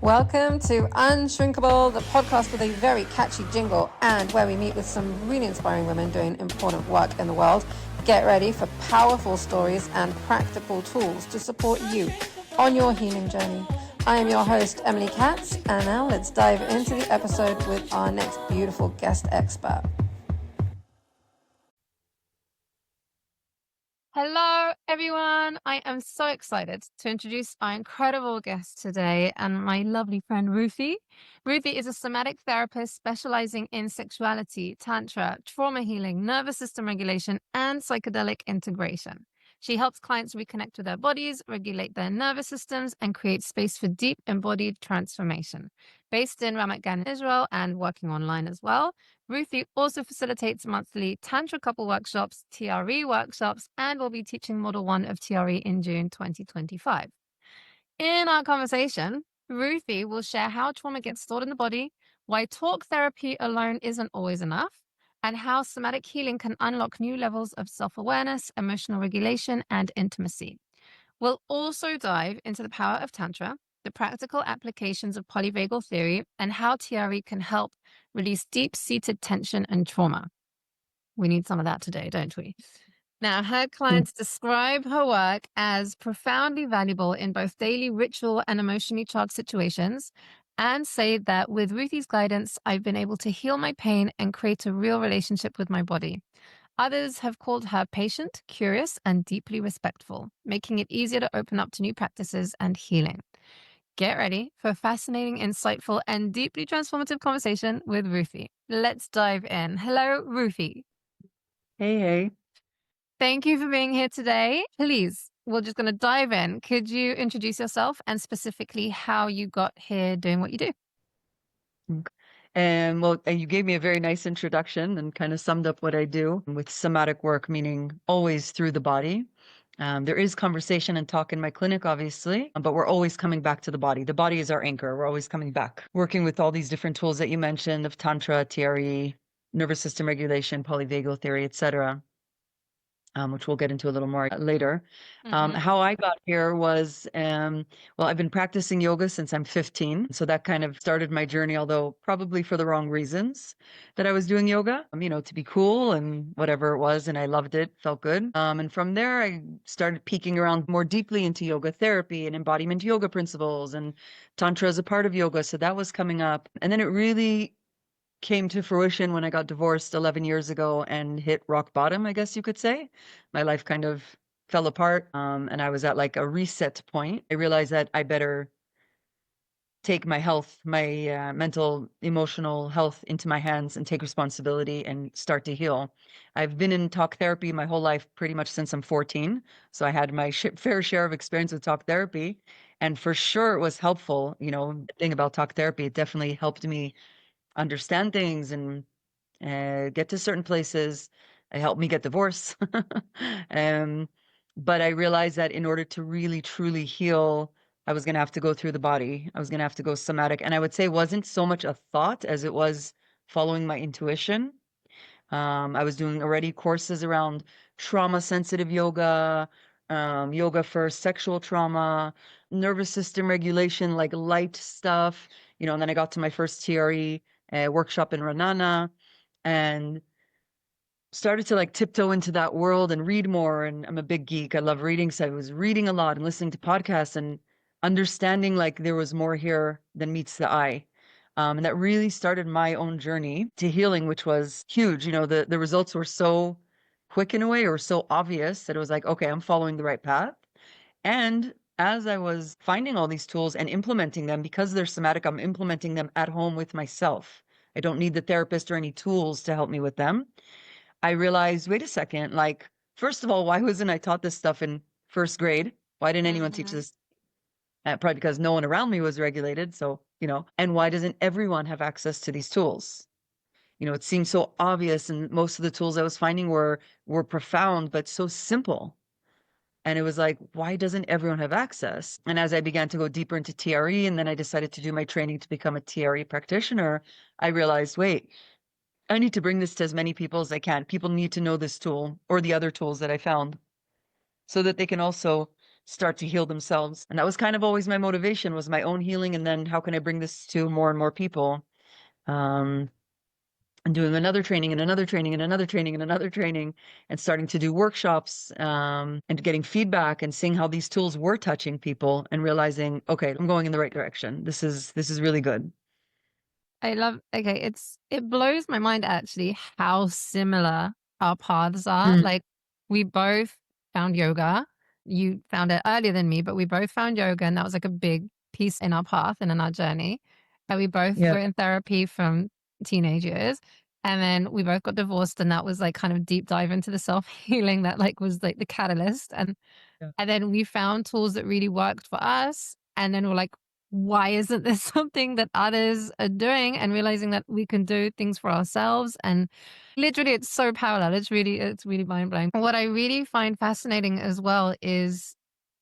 Welcome to Unshrinkable, the podcast with a very catchy jingle and where we meet with some really inspiring women doing important work in the world. Get ready for powerful stories and practical tools to support you on your healing journey. I am your host, Emily Katz, and now let's dive into the episode with our next beautiful guest expert. Hello, everyone. I am so excited to introduce our incredible guest today and my lovely friend, Ruthi. Ruthi is a somatic therapist specializing in sexuality, Tantra, trauma healing, nervous system regulation, and psychedelic integration. She helps clients reconnect with their bodies, regulate their nervous systems, and create space for deep embodied transformation. Based in Ramat Gan, Israel, and working online as well, Ruthi also facilitates monthly Tantra couple workshops, T.R.E workshops, and will be teaching Model 1 of T.R.E in June 2025. In our conversation, Ruthi will share how trauma gets stored in the body, why talk therapy alone isn't always enough, and how somatic healing can unlock new levels of self-awareness, emotional regulation, and intimacy. We'll also dive into the power of Tantra, the practical applications of polyvagal theory, and how T.R.E can help release deep-seated tension and trauma. We need some of that today, don't we? Now, her clients describe her work as profoundly valuable in both daily ritual and emotionally charged situations, and say that with Ruthi's guidance, I've been able to heal my pain and create a real relationship with my body. Others have called her patient, curious, and deeply respectful, making it easier to open up to new practices and healing. Get ready for a fascinating, insightful, and deeply transformative conversation with Ruthi. Let's dive in. Hello, Ruthi. Hey. Thank you for being here today. Please, we're just going to dive in. Could you introduce yourself and specifically how you got here doing what you do? And you gave me a very nice introduction and kind of summed up what I do with somatic work, meaning always through the body. There is conversation and talk in my clinic, obviously, but we're always coming back to the body. The body is our anchor. We're always coming back, working with all these different tools that you mentioned of Tantra, T.R.E, nervous system regulation, polyvagal theory, etc. Which we'll get into a little more later. How I got here was, I've been practicing yoga since I'm 15. So that kind of started my journey, although probably for the wrong reasons that I was doing yoga, to be cool and whatever it was. And I loved it, felt good. And from there, I started peeking around more deeply into yoga therapy and embodiment yoga principles and Tantra as a part of yoga. So that was coming up. And then it really came to fruition when I got divorced 11 years ago and hit rock bottom, I guess you could say. My life kind of fell apart, and I was at like a reset point. I realized that I better take my health, my mental, emotional health into my hands and take responsibility and start to heal. I've been in talk therapy my whole life, pretty much since I'm 14. So I had my fair share of experience with talk therapy. And for sure, it was helpful. The thing about talk therapy, it definitely helped me understand things and get to certain places. It helped me get divorced. But I realized that in order to really, truly heal, I was going to have to go through the body. I was going to have to go somatic. And I would say it wasn't so much a thought as it was following my intuition. I was doing already courses around trauma-sensitive yoga, yoga for sexual trauma, nervous system regulation, like light stuff, and then I got to my first T.R.E workshop in Renana and started to like tiptoe into that world and read more. And I'm a big geek. I love reading. So I was reading a lot and listening to podcasts and understanding like there was more here than meets the eye. And that really started my own journey to healing, which was huge. The results were so quick in a way, or so obvious that it was like, okay, I'm following the right path. And as I was finding all these tools and implementing them, because they're somatic, I'm implementing them at home with myself. I don't need the therapist or any tools to help me with them. I realized, wait a second, like, first of all, why wasn't I taught this stuff in first grade? Why didn't anyone teach this? Probably because no one around me was regulated. So, and why doesn't everyone have access to these tools? It seemed so obvious. And most of the tools I was finding were profound, but so simple. And it was like, why doesn't everyone have access? And as I began to go deeper into T.R.E, and then I decided to do my training to become a T.R.E practitioner, I realized, wait, I need to bring this to as many people as I can. People need to know this tool or the other tools that I found so that they can also start to heal themselves. And that was kind of always my motivation, was my own healing. And then how can I bring this to more and more people? Um, and doing another training and another training and another training and another training, and starting to do workshops, and getting feedback and seeing how these tools were touching people and realizing, okay, I'm going in the right direction. This is really good. I love okay, it blows my mind actually how similar our paths are. Mm, Like, we both found yoga. You found it earlier than me, but we both found yoga, and that was like a big piece in our path and in our journey. And we both yeah. were in therapy from teenage years. And then we both got divorced, and that was like kind of deep dive into the self-healing that like was like the catalyst. Yeah. And then we found tools that really worked for us. And then we're like, why isn't this something that others are doing? And realizing that we can do things for ourselves. And literally, it's so parallel. It's really mind blowing. What I really find fascinating as well is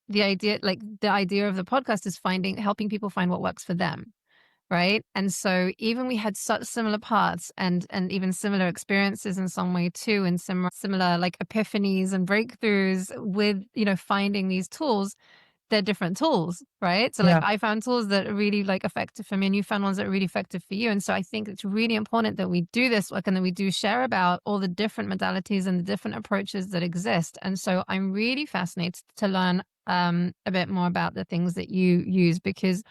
the idea of the podcast is helping people find what works for them. Right. And so even we had such similar paths and even similar experiences in some way too, and similar like epiphanies and breakthroughs with, finding these tools. They're different tools, right? So like Yeah. I found tools that are really like effective for me, and you found ones that are really effective for you. And so I think it's really important that we do this work and that we do share about all the different modalities and the different approaches that exist. And so I'm really fascinated to learn a bit more about the things that you use, because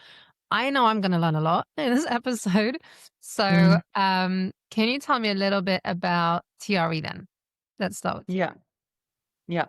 I know I'm going to learn a lot in this episode. So Mm, can you tell me a little bit about TRE then? Let's start with yeah. Yeah.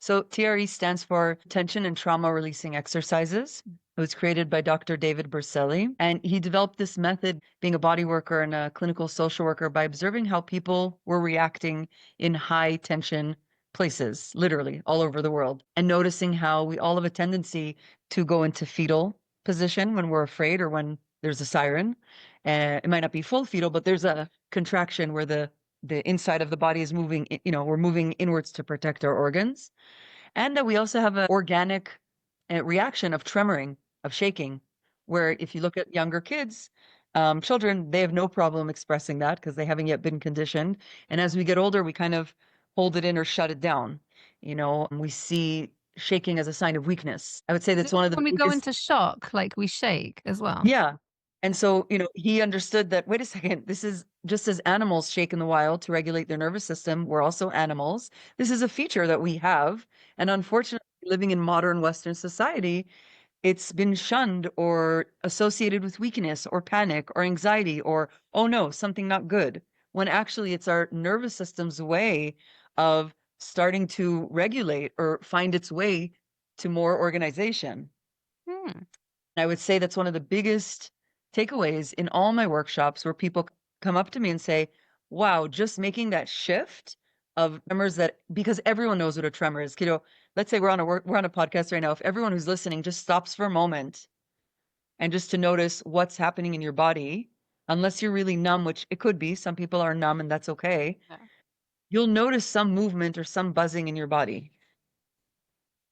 So TRE stands for Tension and Trauma Releasing Exercises. It was created by Dr. David Berceli, and he developed this method being a body worker and a clinical social worker by observing how people were reacting in high tension places, literally all over the world, and noticing how we all have a tendency to go into fetal position when we're afraid or when there's a siren. It might not be full fetal, but there's a contraction where the inside of the body is moving, we're moving inwards to protect our organs. And that we also have an organic reaction of tremoring, of shaking, where if you look at younger kids, children, they have no problem expressing that because they haven't yet been conditioned. And as we get older, we kind of hold it in or shut it down. We see shaking as a sign of weakness. I would say that's one of the when we go biggest. into shock, like we shake as well. Yeah. And so, he understood that, wait a second, this is just as animals shake in the wild to regulate their nervous system. We're also animals. This is a feature that we have. And unfortunately, living in modern Western society, it's been shunned or associated with weakness or panic or anxiety or, oh no, something not good. When actually it's our nervous system's way of starting to regulate or find its way to more organization. Hmm. I would say that's one of the biggest takeaways in all my workshops, where people come up to me and say, wow, just making that shift of tremors, that because everyone knows what a tremor is. Let's say we're on a podcast right now. If everyone who's listening just stops for a moment and just to notice what's happening in your body, unless you're really numb, which it could be, some people are numb and that's okay, Yeah. you'll notice some movement or some buzzing in your body.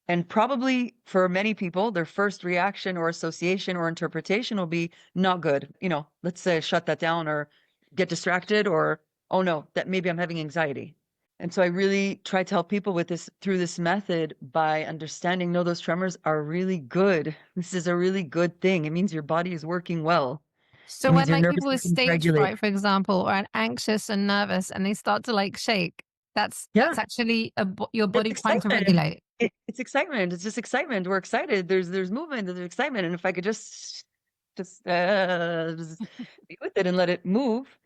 And probably for many people, their first reaction or association or interpretation will be not good. Let's say shut that down or get distracted or, oh no, that maybe I'm having anxiety. And so I really try to help people with this through this method by understanding, no, those tremors are really good. This is a really good thing. It means your body is working well. So It means when your like nervous people with system's stage regulated. fright, for example, or are anxious and nervous, and they start to like shake, that's Yeah, actually your it's body trying to excitement. regulate. It's excitement. It's just excitement. We're excited. There's movement. There's excitement. And if I could just be with it and let it move.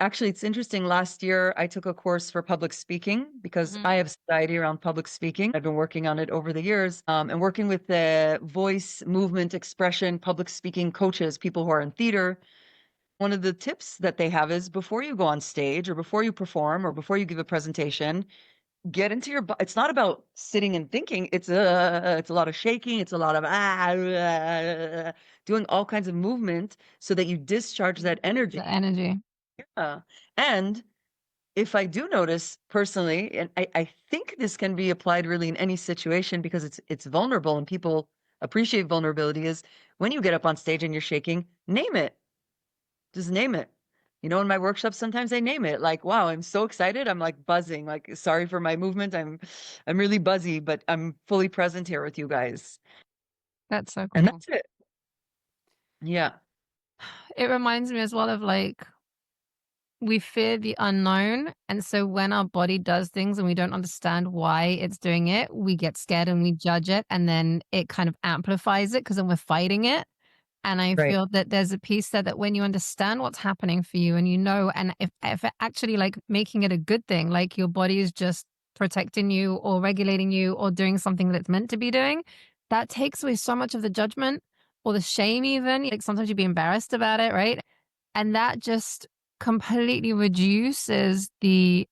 Actually, it's interesting. Last year, I took a course for public speaking because Mhm. I have anxiety around public speaking. I've been working on it over the years, and working with the voice, movement, expression, public speaking coaches, people who are in theater. One of the tips that they have is before you go on stage or before you perform or before you give a presentation, get into it's not about sitting and thinking. It's a lot of shaking. It's a lot of doing all kinds of movement so that you discharge that The energy. energy. Uh, and if I do notice personally, and I think this can be applied really in any situation because it's vulnerable and people appreciate vulnerability, is when you get up on stage and you're shaking, name it. Just name it. You know, in my workshops, sometimes I name it like, wow, I'm so excited. I'm like buzzing, like, sorry for my movement. I'm really buzzy, but I'm fully present here with you guys. That's so And cool. that's it. Yeah. It reminds me as well of like we fear the unknown. And so when our body does things and we don't understand why it's doing it, we get scared and we judge it. And then it kind of amplifies it because then we're fighting it. And I Right. feel that there's a piece there that when you understand what's happening for you and you know, and if it actually like making it a good thing, like your body is just protecting you or regulating you or doing something that it's meant to be doing, that takes away so much of the judgment or the shame, even. Like sometimes you'd be embarrassed about it, right? And that just completely reduces the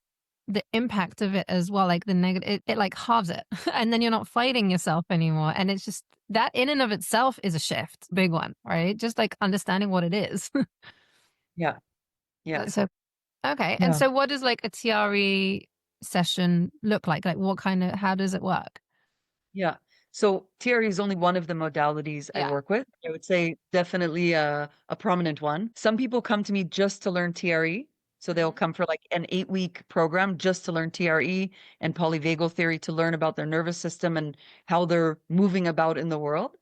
impact of it as well, like the negative, it like halves it. And then you're not fighting yourself anymore. And it's just that in and of itself is a shift, big one, right? Just like understanding what it is. Yeah. That's Yes. so okay. And Yeah. so what does like a TRE session look like? Like what kind of how does it work? Yeah. So T.R.E is only one of the modalities I Yeah. work with. I would say definitely a prominent one. Some people come to me just to learn T.R.E. So they'll Mhm. come for like an 8-week program just to learn T.R.E and polyvagal theory to learn about their nervous system and how they're moving about in the world.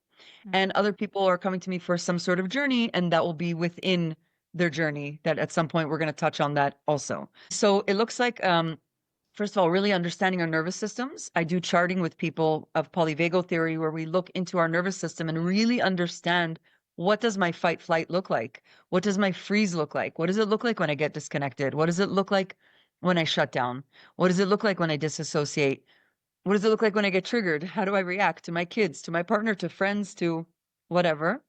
And Mhm. other people are coming to me for some sort of journey, and that will be within their journey that at some point we're going to touch on that also. So it looks like first of all, really understanding our nervous systems. I do charting with people of polyvagal theory where we look into our nervous system and really understand what does my fight flight look like? What does my freeze look like? What does it look like when I get disconnected? What does it look like when I shut down? What does it look like when I disassociate? What does it look like when I get triggered? How do I react to my kids, to my partner, to friends, to whatever?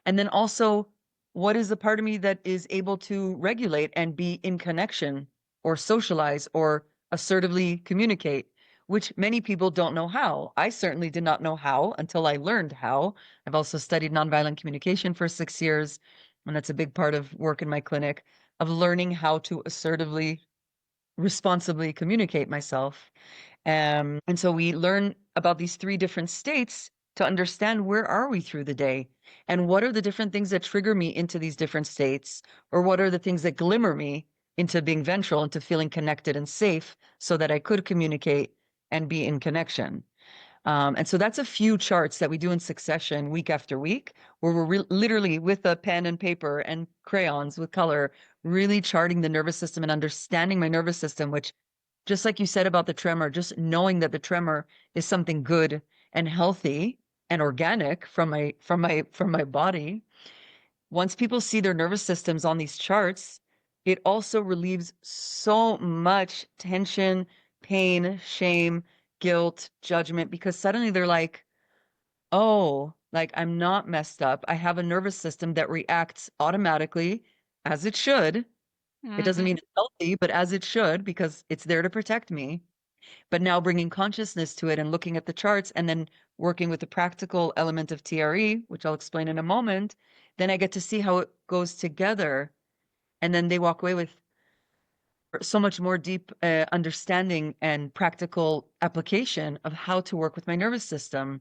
And then also, what is the part of me that is able to regulate and be in connection or socialize or assertively communicate, which many people don't know how. I certainly did not know how until I learned how. I've also studied nonviolent communication for 6 years, and that's a big part of work in my clinic of learning how to assertively, responsibly communicate myself. And so we learn about these three different states to understand where are we through the day and what are the different things that trigger me into these different states, or what are the things that glimmer me into being ventral, into feeling connected and safe so that I could communicate and be in connection. And so that's a few charts that we do in succession week after week, where we're literally with a pen and paper and crayons with color, really charting the nervous system and understanding my nervous system, which just like you said about the tremor, just knowing that the tremor is something good and healthy and organic from my body. Once people see their nervous systems on these charts, it also relieves so much tension, pain, shame, guilt, judgment, because suddenly they're like, oh, like I'm not messed up. I have a nervous system that reacts automatically as it should. It doesn't mean Mhm. it's healthy, but as it should, because it's there to protect me. But now bringing consciousness to it and looking at the charts and then working with the practical element of TRE, which I'll explain in a moment, then I get to see how it goes together. And then they walk away with so much more deep understanding and practical application of how to work with my nervous system.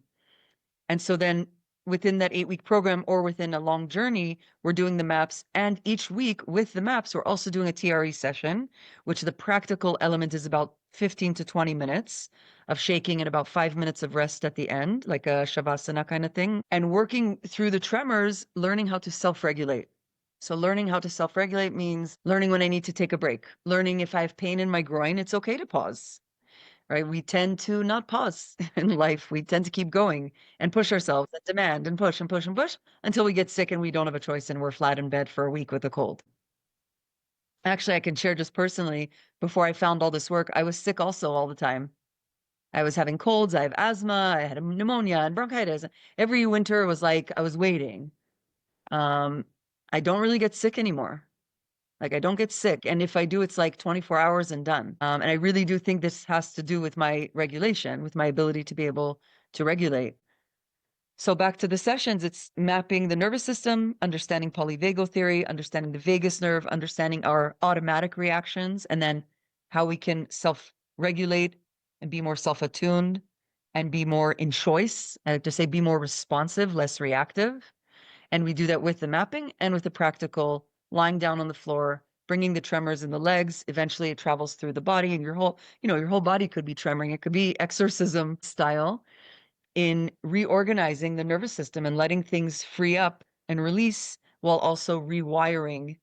And so then within that 8-week program or within a long journey, we're doing the maps. And each week with the maps, we're also doing a TRE session, which the practical element is about 15 to 20 minutes of shaking and about 5 minutes of rest at the end, like a shavasana kind of thing. And working through the tremors, learning how to self-regulate. So learning how to self-regulate means learning when I need to take a break, learning if I have pain in my groin, it's okay to pause, right? We tend to not pause in life. We tend to keep going and push ourselves and demand and push and push and push until we get sick and we don't have a choice and we're flat in bed for a week with a cold. Actually, I can share just personally, before I found all this work, I was sick also all the time. I was having colds, I have asthma, I had pneumonia and bronchitis. Every winter was like I was waiting. Um, I don't really get sick anymore. Like I don't get sick. And if I do, it's like 24 hours and done. And I really do think this has to do with my regulation, with my ability to be able to regulate. So back to the sessions, it's mapping the nervous system, understanding polyvagal theory, understanding the vagus nerve, understanding our automatic reactions, and then how we can self-regulate and be more self-attuned and be more in choice. I like to say be more responsive, less reactive. And we do that with the mapping and with the practical lying down on the floor, bringing the tremors in the legs. Eventually it travels through the body and your whole body could be tremoring. It could be exorcism style in reorganizing the nervous system and letting things free up and release while also rewiring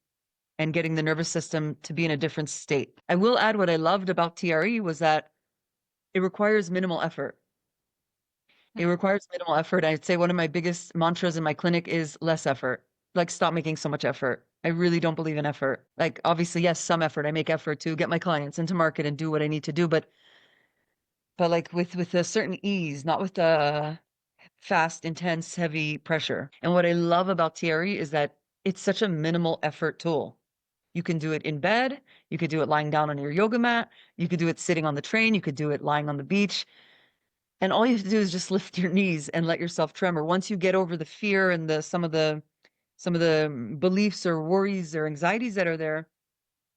and getting the nervous system to be in a different state. I will add what I loved about TRE was that it requires minimal effort. It Mm. requires minimal effort. I'd say one of my biggest mantras in my clinic is less effort. Like, stop making so much effort. I really don't believe in effort. Like, obviously, yes, some effort. I make effort to get my clients into market and do what I need to do, but like with a certain ease, not with the fast, intense, heavy pressure. And what I love about TRE is that it's such a minimal effort tool. You can do it in bed, you could do it lying down on your yoga mat, you could do it sitting on the train, you could do it lying on the beach. And all you have to do is just lift your knees and let yourself tremor. Once you get over the fear and the some of the beliefs or worries or anxieties that are there,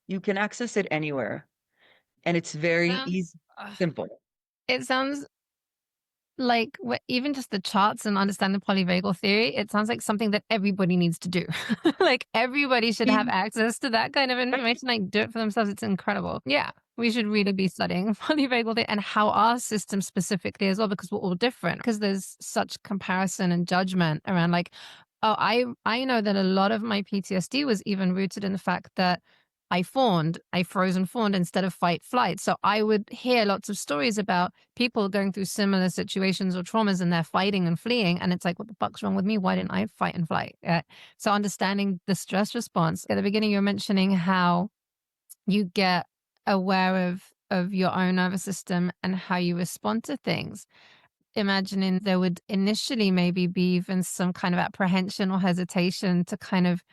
you can access it anywhere. And it's very easy, Sounds simple. it sounds like, even just the charts and understand the polyvagal theory, it sounds like something that everybody needs to do. Like, everybody should have Mhm. access to that kind of Right. information, like, do it for themselves, it's incredible. Yeah, we should really be studying polyvagal theory and how our system specifically as well, because we're all different, because there's such comparison and judgment around, like, oh, I know that a lot of my PTSD was even rooted in the fact that I froze and fawned instead of fight flight. So I would hear lots of stories about people going through similar situations or traumas and they're fighting and fleeing. And it's like, what the fuck's wrong with me? Why didn't I fight and flight? So understanding the stress response. At the beginning, you were mentioning how you get aware of your own nervous system and how you respond to things. Imagining there would initially maybe be even some kind of apprehension or hesitation to kind of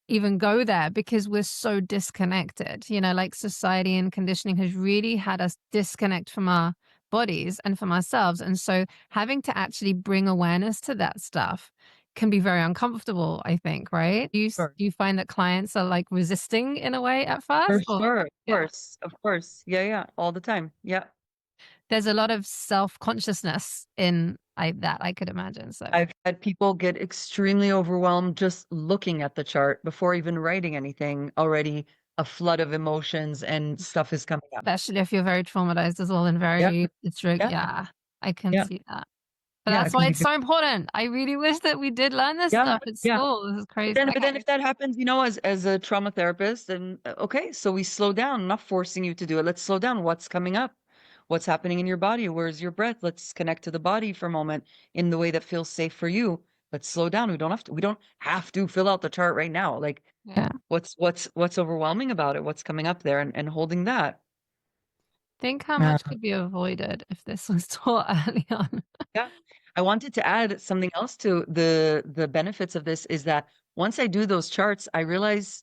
even go there because we're so disconnected. Like society and conditioning has really had us disconnect from our bodies and from ourselves. And so having to actually bring awareness to that stuff can be very uncomfortable, I think, right? Sure. Do you find that clients are like resisting in a way at For first? Or sure. Of yeah, course. Of course. Yeah, yeah. All the time. Yeah. there's a lot of self-consciousness in that, I could imagine. So I've had people get extremely overwhelmed just looking at the chart before even writing anything. Already a flood of emotions and stuff is coming up. especially if you're very traumatized as well and Yeah. very it's Yeah. yeah, I can Yeah. see that. But Yeah. It that's can why be it's so important. I really wish that we did learn this Yeah, stuff at yeah. school. This is But crazy. then Okay. if that happens, as a trauma therapist, then okay, so we slow down. I'm not forcing you to do it. Let's slow down. What's coming up? What's happening in your body? Where's your breath? Let's connect to the body for a moment in the way that feels safe for you. Let's slow down. We don't have to fill out the chart right now. Like Yeah. what's overwhelming about it? What's coming up there and holding that. Think how Uh, much could be avoided if this was taught early on. yeah. I wanted to add something else to the benefits of this is that once I do those charts, I realize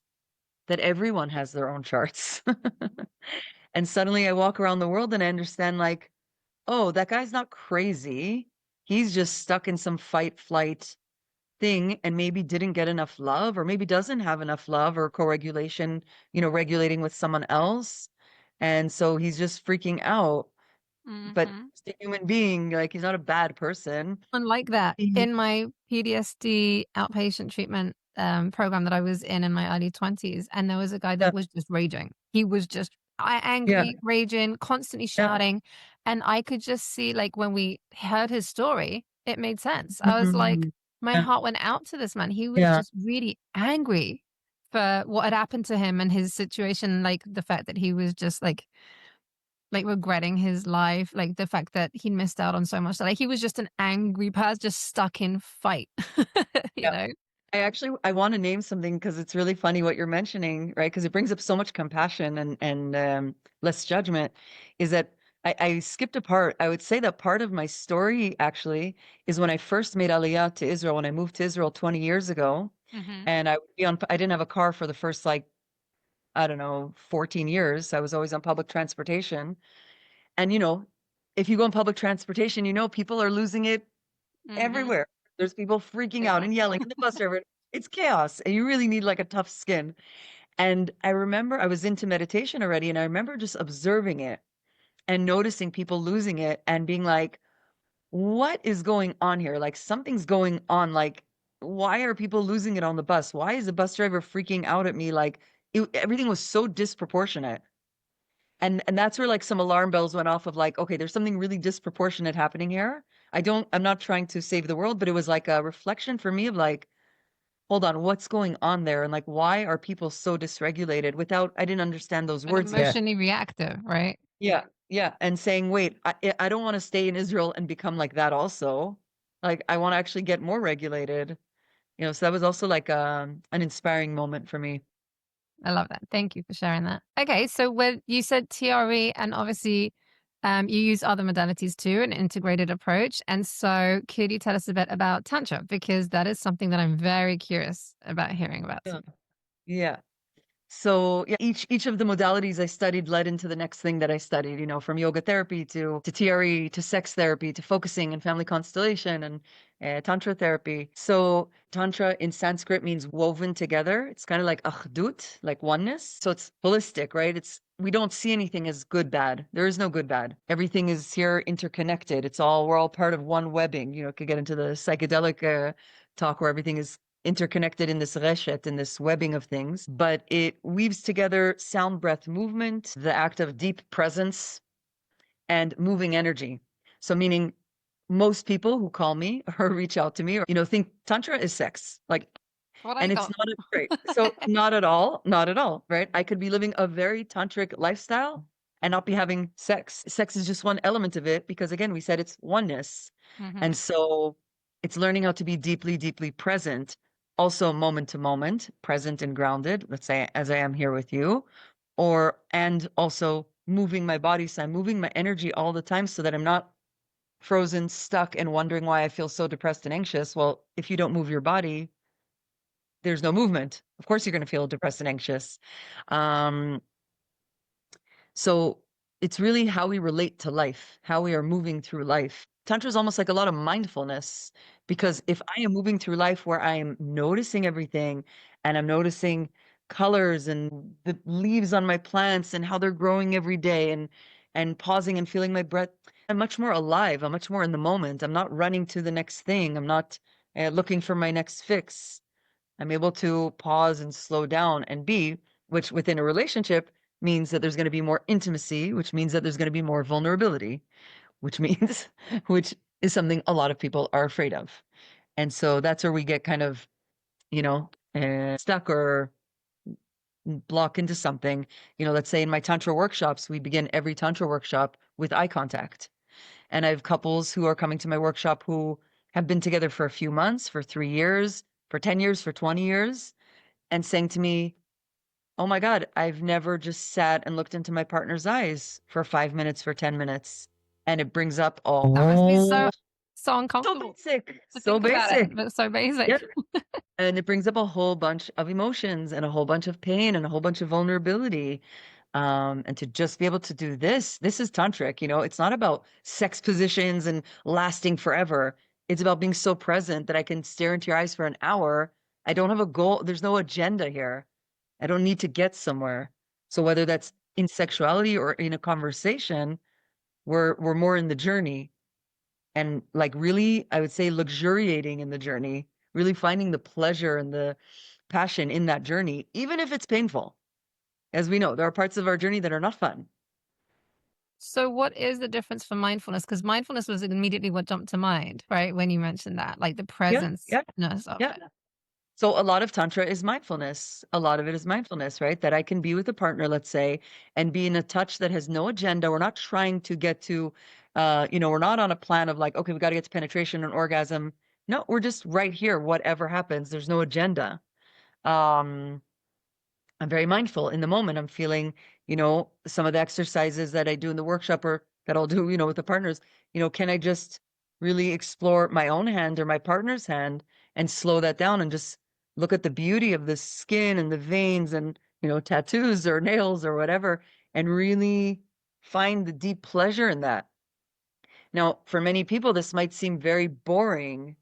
that everyone has their own charts. And suddenly I walk around the world and I understand, like, oh, that guy's not crazy. He's just stuck in some fight flight thing and maybe didn't get enough love or maybe doesn't have enough love or co-regulation, regulating with someone else. And so he's just freaking out. But Mhm. he's a human being, like he's not a bad person. Unlike that, He- in my PTSD outpatient treatment, program that I was in my early 20s, and there was a guy that Yeah, was just raging. He was just yeah, angry, raging, constantly yeah. shouting, and I could just see, like, when we heard his story, it made sense. I was like Mhm. my Yeah, heart went out to this man. He was yeah, just really angry for what had happened to him and his situation, like, the fact that he was just, like, regretting his life, like, the fact that he missed out on so much, like, he was just an angry person, just stuck in fight, you yeah. know? I want to name something because it's really funny what you're mentioning, right? Because it brings up so much compassion and less judgment. Is that I skipped a part. I would say that part of my story actually is when I first made Aliyah to Israel, when I moved to Israel 20 years ago, Mhm. and I didn't have a car for the first like I don't know 14 years. I was always on public transportation, and if you go on public transportation, people are losing it Mhm. everywhere. There's people freaking out Yeah. and yelling in the bus driver. It's chaos, and you really need like a tough skin. And I remember I was into meditation already, and I remember just observing it and noticing people losing it and being like, what is going on here? Like something's going on. Like why are people losing it on the bus? Why is the bus driver freaking out at me? Like everything was so disproportionate. And that's where like some alarm bells went off of like, okay, there's something really disproportionate happening here. I'm not trying to save the world, but it was like a reflection for me of like, hold on, what's going on there? And like, why are people so dysregulated without, I didn't understand those And words yet. emotionally reactive, right? Yeah. Yeah. And saying, wait, I don't want to stay in Israel and become like that also. Like, I want to actually get more regulated. So that was also like an inspiring moment for me. I love that. Thank you for sharing that. Okay, so when you said TRE, and obviously you use other modalities too, an integrated approach. And so could you tell us a bit about Tantra? Because that is something that I'm very curious about hearing about Yeah. too. Yeah. So yeah, each of the modalities I studied led into the next thing that I studied, from yoga therapy to TRE to sex therapy to focusing and family constellation and tantra therapy. So tantra in Sanskrit means woven together. It's kind of like achdut, like oneness. So it's holistic, right? We don't see anything as good, bad. There is no good, bad. Everything is here interconnected. We're all part of one webbing. Could get into the psychedelic talk where everything is interconnected in this reshet, in this webbing of things, but it weaves together sound, breath, movement, the act of deep presence, and moving energy. So, meaning most people who call me or reach out to me, or, think Tantra is sex. Like, What I and it's got. not right. So not at all, not at all, right? I could be living a very tantric lifestyle and not be having sex. Sex is just one element of it because again, we said it's oneness. And Hmm. so it's learning how to be deeply, deeply present, also moment to moment, present and grounded, let's say as I am here with you, and also moving my body. So I'm moving my energy all the time so that I'm not frozen, stuck, and wondering why I feel so depressed and anxious. Well, if you don't move your body, there's no movement. Of course, you're going to feel depressed and anxious. Um, so it's really how we relate to life, how we are moving through life. Tantra is almost like a lot of mindfulness because if I am moving through life where I am noticing everything and I'm noticing colors and the leaves on my plants and how they're growing every day and pausing and feeling my breath, I'm much more alive. I'm much more in the moment. I'm not running to the next thing. I'm not looking for my next fix. I'm able to pause and slow down and be, which within a relationship means that there's going to be more intimacy, which means that there's going to be more vulnerability, which means, which is something a lot of people are afraid of. And so that's where we get kind of, stuck or block into something. Let's say in my Tantra workshops, we begin every Tantra workshop with eye contact. And I have couples who are coming to my workshop who have been together for a few months, for 3 years, for 10 years, for 20 years and saying to me, oh my God, I've never just sat and looked into my partner's eyes for 5 minutes, for 10 minutes. And it brings up, That must be oh, so so uncomfortable basic, to so think about it, basic. but so Yeah. basic. And it brings up a whole bunch of emotions and a whole bunch of pain and a whole bunch of vulnerability. And to just be able to do this is tantric, it's not about sex positions and lasting forever. It's about being so present that I can stare into your eyes for an hour. I don't have a goal. There's no agenda here. I don't need to get somewhere. So whether that's in sexuality or in a conversation, we're more in the journey and like really, I would say luxuriating in the journey, really finding the pleasure and the passion in that journey, even if it's painful. As we know, there are parts of our journey that are not fun. So what is the difference for mindfulness? Because mindfulness was immediately what jumped to mind, right? When you mentioned that, like the Yeah, yeah, presence of yeah. it. So a lot of tantra is mindfulness. A lot of it is mindfulness, right? That I can be with a partner, let's say, and be in a touch that has no agenda. We're not trying to get to, we're not on a plan of like, okay, we got to get to penetration and orgasm. No, we're just right here. Whatever happens, there's no agenda. Um, I'm very mindful in the moment. I'm feeling, some of the exercises that I do in the workshop or that I'll do, with the partners, can I just really explore my own hand or my partner's hand and slow that down and just look at the beauty of the skin and the veins and, tattoos or nails or whatever, and really find the deep pleasure in that. Now, for many people, this might seem very boring.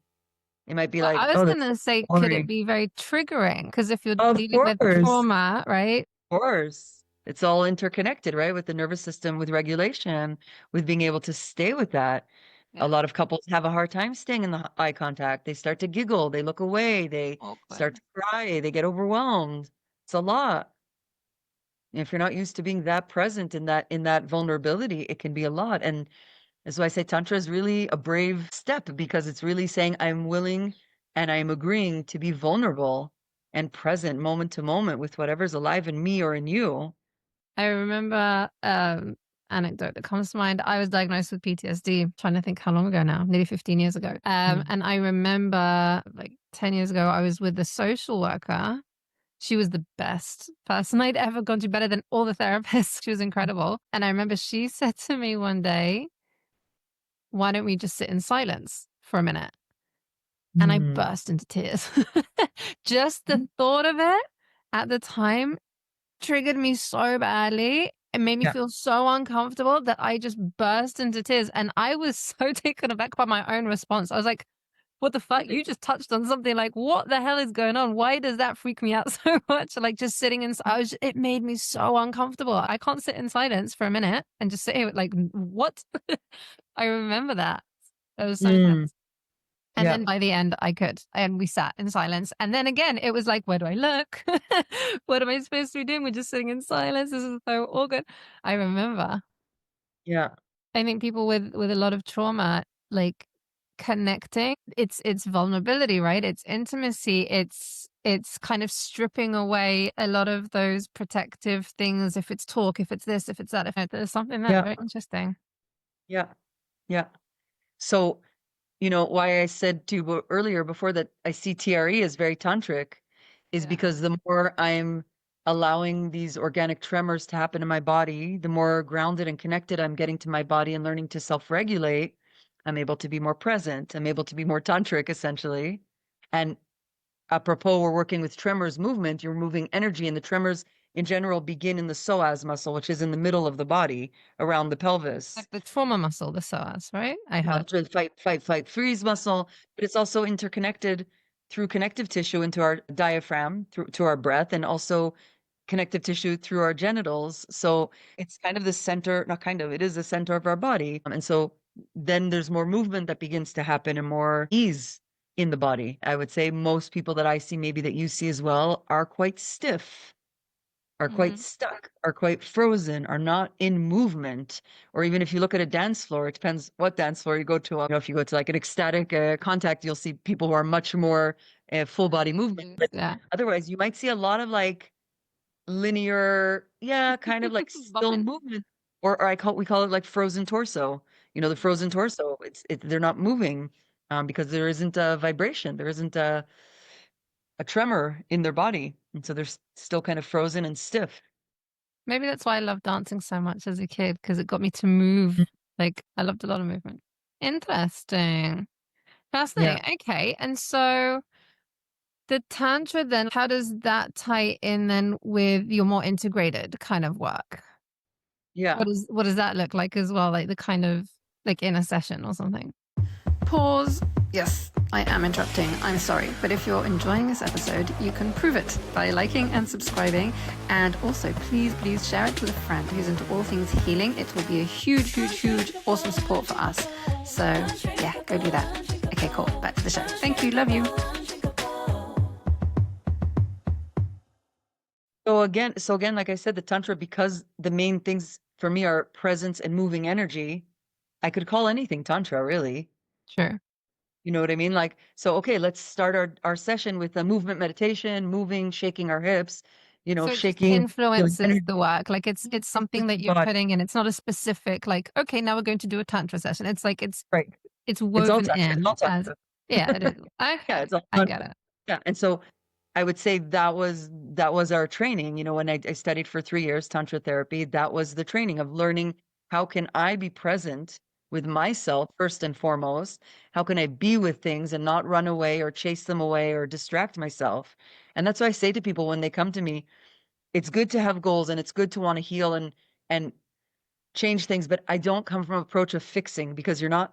It might be Well, like, I was oh, that's gonna say, could it boring. be very triggering? Because if you're Of dealing with course. trauma, right? Course. It's all interconnected, right? With the nervous system, with regulation, with being able to stay with that. A Yeah. lot of couples have a hard time staying in the eye contact. They start to giggle, they look away, they start Awkward. to cry, they get overwhelmed. It's a lot. If you're not used to being that present in that vulnerability, it can be a lot. And that's why I say Tantra is really a brave step because it's really saying I'm willing and I'm agreeing to be vulnerable and present moment to moment with whatever's alive in me or in you. I remember anecdote that comes to mind. I was diagnosed with PTSD, trying to think how long ago now, nearly 15 years ago. Mm. And I remember like 10 years ago, I was with the social worker. She was the best person I'd ever gone to, better than all the therapists. She was incredible. And I remember she said to me one day, why don't we just sit in silence for a minute? And I Mm. burst into tears. Just the thought of it at the time triggered me so badly. It made me Yeah. feel so uncomfortable that I just burst into tears. And I was so taken aback by my own response. I was like, what the fuck? You just touched on something like, what the hell is going on? Why does that freak me out so much? Like just sitting in, it made me so uncomfortable. I can't sit in silence for a minute and just sit here like, what? I remember that. It was so Mm. tense. And Yeah. then by the end, I could. And we sat in silence. And then again, it was like, where do I look? What am I supposed to be doing? We're just sitting in silence. This is so awkward. I remember. Yeah. I think people with a lot of trauma, like connecting, it's vulnerability, right? It's intimacy. It's kind of stripping away a lot of those protective things. If it's talk, if it's this, if it's that, if there's something there. Yeah. Very interesting. Yeah. Yeah. So, why I said to you earlier before that I see TRE as very tantric is Yeah. because the more I'm allowing these organic tremors to happen in my body, the more grounded and connected I'm getting to my body and learning to self-regulate, I'm able to be more present. I'm able to be more tantric, essentially. And apropos, we're working with tremors movement, you're moving energy, and the tremors in general begin in the psoas muscle, which is in the middle of the body around the pelvis. Like the trauma muscle, the psoas, right? I Yeah, heard. it's the fight, freeze muscle, but it's also interconnected through connective tissue into our diaphragm, through to our breath, and also connective tissue through our genitals. So it's kind of the center, not kind of, it is the center of our body. And so then there's more movement that begins to happen and more ease in the body. I would say most people that I see, maybe that you see as well, are quite stiff, are quite Hmm. stuck, are quite frozen, are not in movement. Or even if you look at a dance floor, it depends what dance floor you go to. If you go to like an ecstatic contact, you'll see people who are much more full body movement. But Yeah. otherwise, you might see a lot of like linear, yeah, kind of like still Bopping. movement. Or we call it like frozen torso. The frozen torso. They're not moving because there isn't a vibration. There isn't a tremor in their body. And so they're still kind of frozen and stiff. Maybe that's why I loved dancing so much as a kid, because it got me to move. Like, I loved a lot of movement. Interesting. Yeah. Fascinating. Okay. And so the Tantra then, how does that tie in then with your more integrated kind of work? Yeah. What does that look like as well? Like the kind of like in a session or something? Pause. Yes, I am interrupting. I'm sorry. But if you're enjoying this episode, you can prove it by liking and subscribing. And also, please share it with a friend who's into all things healing. It will be a huge, awesome support for us. So, yeah, go do that. Okay, cool. Back to the show. Thank you. Love you. So again, like I said, the Tantra, because the main things for me are presence and moving energy, I could call anything Tantra, really. Sure. You know what I mean? Like, so okay, let's start our session with a movement meditation, moving, shaking our hips, So it just shaking, feeling influences energy the work. Like it's with something that the you're body. putting in. It's not a specific like, okay, now we're going to do a tantra session. It's like Right. it's It's all woven Tantra. It's all in as Tantra. yeah, it is. Yeah, Okay, it's all I get Tantra. it. Yeah. And so I would say that was our training. When I studied for 3 years Tantra therapy, that was the training of learning how can I be present with myself first and foremost? How can I be with things and not run away or chase them away or distract myself? And that's why I say to people when they come to me, it's good to have goals and it's good to want to heal and change things, but I don't come from an approach of fixing because you're not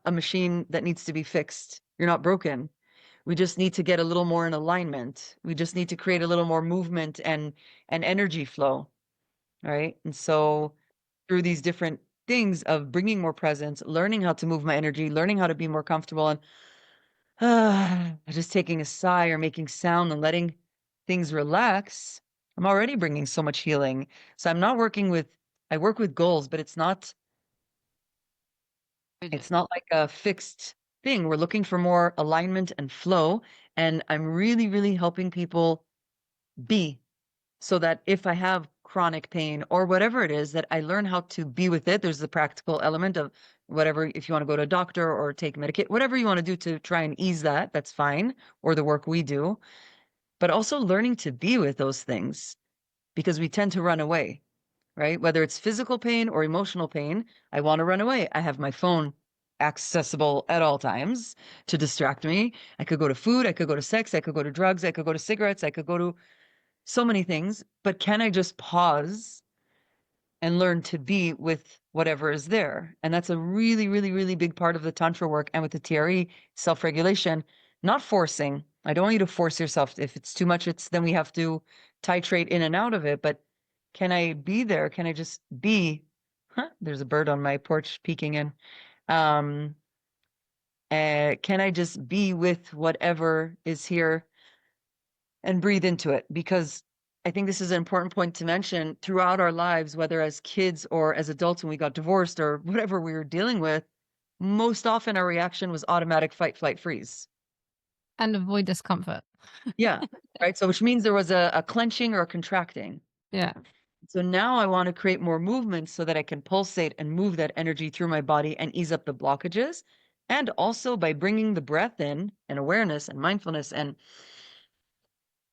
a machine that needs to be fixed. You're not broken. We just need to get a little more in alignment. We just need to create a little more movement and energy flow, right? And so through these different things of bringing more presence, learning how to move my energy, learning how to be more comfortable, and just taking a sigh or making sound and letting things relax, I'm already bringing so much healing. So I'm not working with, I work with goals, but Rigid. it's not like a fixed thing. We're looking for more alignment and flow. And I'm really, really helping people be, so that if I have chronic pain or whatever it is, that I learn how to be with it. There's the practical element of whatever, if you want to go to a doctor or take Medicaid, whatever you want to do to try and ease that, that's fine, or the work we do. But also learning to be with those things, because we tend to run away, right? Whether it's physical pain or emotional pain, I want to run away. I have my phone accessible at all times to distract me. I could go to food, I could go to sex, I could go to drugs, I could go to cigarettes, I could go to so many things. But can I just pause and learn to be with whatever is there? And that's a really, really, really big part of the Tantra work and with the T.R.E, self-regulation, not forcing. I don't want you to force yourself. If it's too much, it's then we have to titrate in and out of it. But can I be there? Can I just be? Huh, there's a bird on my porch peeking in. Um, can I just be with whatever is here and breathe into it? Because I think this is an important point to mention throughout our lives, whether as kids or as adults when we got divorced or whatever we were dealing with, most often our reaction was automatic fight, flight, freeze. And avoid discomfort. Yeah. Right. So, which means there was a clenching or a contracting. Yeah. So now I want to create more movement so that I can pulsate and move that energy through my body and ease up the blockages. And also by bringing the breath in and awareness and mindfulness and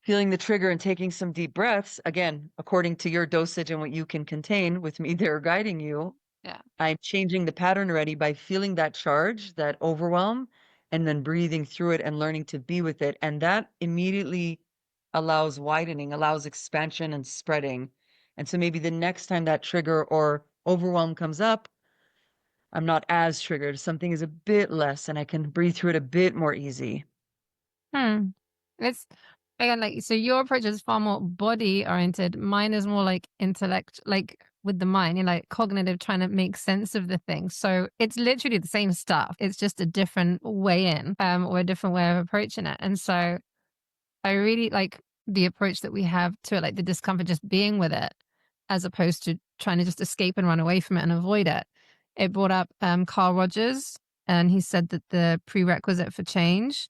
feeling the trigger and taking some deep breaths, again, according to your dosage and what you can contain with me there guiding you, Yeah. I'm changing the pattern already by feeling that charge, that overwhelm, and then breathing through it and learning to be with it. And that immediately allows widening, allows expansion and spreading. And so maybe the next time that trigger or overwhelm comes up, I'm not as triggered. Something is a bit less and I can breathe through it a bit more easy. Hmm. It's again like so your approach is far more body oriented. Mine is more like intellect, like with the mind, you know, like cognitive, trying to make sense of the thing. So it's literally the same stuff. It's just a different way in, or a different way of approaching it. And so I really like the approach that we have to it, like the discomfort, just being with it, as opposed to trying to just escape and run away from it and avoid it. It brought up Carl Rogers, and he said that the prerequisite for change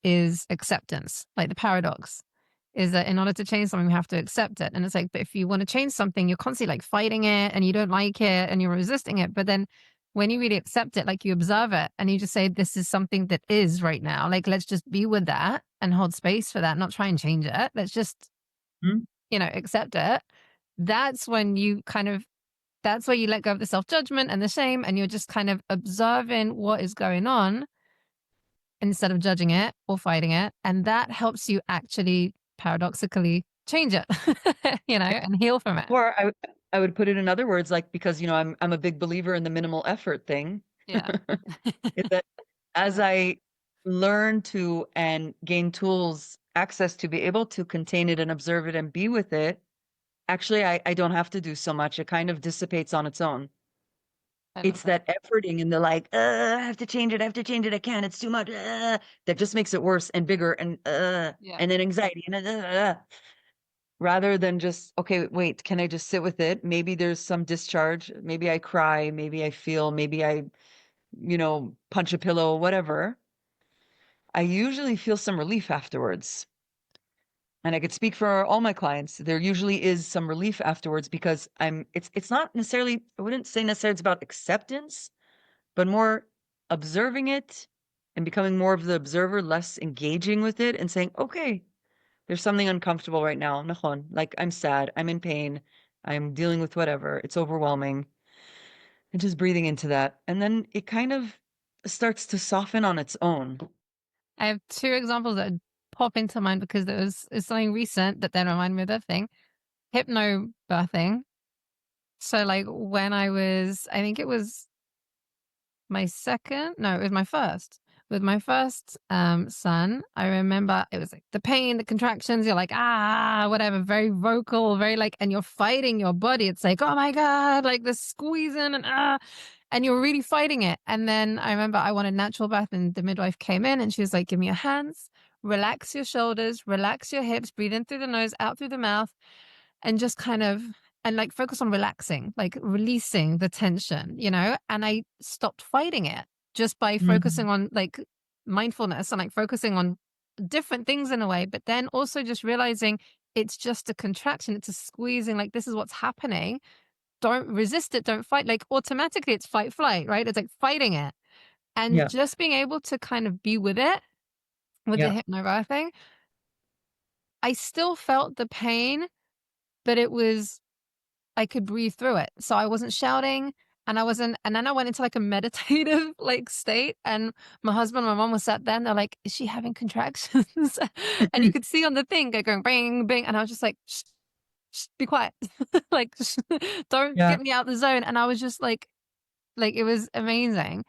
is acceptance. Like the paradox is that in order to change something, we have to accept it. And it's like, but if you want to change something, you're constantly like fighting it and you don't like it and you're resisting it. But then when you really accept it, like you observe it and you just say, this is something that is right now. Like, let's just be with that and hold space for that, not try and change it. Let's just, Hmm? accept it. That's when you kind of, that's where you let go of the self judgment and the shame and you're just kind of observing what is going on instead of judging it or fighting it. And that helps you actually paradoxically change it, and heal from it. Or I would put it in other words, like, because, I'm a big believer in the minimal effort thing. Yeah. Is that as I learn to and gain tools, access to be able to contain it and observe it and be with it, actually, I don't have to do so much. It kind of dissipates on its own. I love It's that. that efforting and the like, I have to change it, I have to change it, I can't, it's too much, that just makes it worse and bigger Yeah. and then anxiety and rather than just, okay, wait, can I just sit with it? Maybe there's some discharge. Maybe I cry. Maybe I feel. Maybe I, punch a pillow, whatever. I usually feel some relief afterwards. And I could speak for all my clients. There usually is some relief afterwards because it's not necessarily, I wouldn't say necessarily it's about acceptance, but more observing it and becoming more of the observer, less engaging with it and saying, okay, there's something uncomfortable right now. Nahon. Like I'm sad. I'm in pain. I'm dealing with whatever. It's overwhelming. And just breathing into that. And then it kind of starts to soften on its own. I have two examples that pop into mind because it's something recent that then remind me of that thing. Hypnobirthing. So like when I think it was my second, no, it was my first. with my first son, I remember it was like the pain, the contractions. You're like, ah, whatever, very vocal, very like, and you're fighting your body. It's like, oh my God, like the squeezing and and you're really fighting it. And then I remember I wanted natural birth, and the midwife came in and she was like, give me your hands, relax your shoulders, relax your hips, breathe in through the nose, out through the mouth, and just kind of and like focus on relaxing, like releasing the tension, and I stopped fighting it just by focusing Mhm. on like mindfulness and like focusing on different things in a way, but then also just realizing it's just a contraction, it's a squeezing, like this is what's happening. Don't resist it, don't fight. Like automatically it's fight flight, right? It's like fighting it. And Yeah. just being able to kind of be with it with the Yeah. hypnobirthing, I still felt the pain, but it was I could breathe through it. So I wasn't shouting and I wasn't and then I went into like a meditative like state, and my husband and my mom was sat there and they're like, "Is she having contractions?" And you could see on the thing go going bing, bing. And I was just like, shh, shh, be quiet. Like don't Yeah. get me out the zone. And I was just like it was amazing.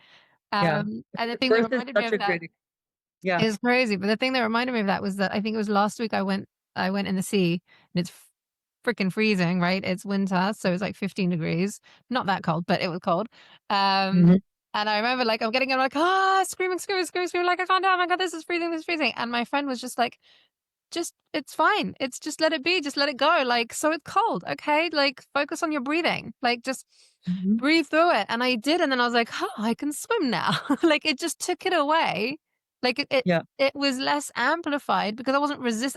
Yeah. And the thing that Birth is reminded me such of a that great yeah. is crazy. But the thing that reminded me of that was that I think it was last week I went in the sea, and it's freaking freezing, right? It's winter, so it's like 15 degrees. Not that cold, but it was cold. Um, Mhm. and I remember like I'm getting in like, screaming, screaming, screaming, screaming, like I can't do it. Oh my God, this is freezing, this is freezing. And my friend was just like, just it's fine. It's just let it be, just let it go. Like, so it's cold. Okay. Like focus on your breathing. Like just Mhm. breathe through it. And I did, and then I was like, oh, I can swim now. Like it just took it away. Like Yeah. it was less amplified because I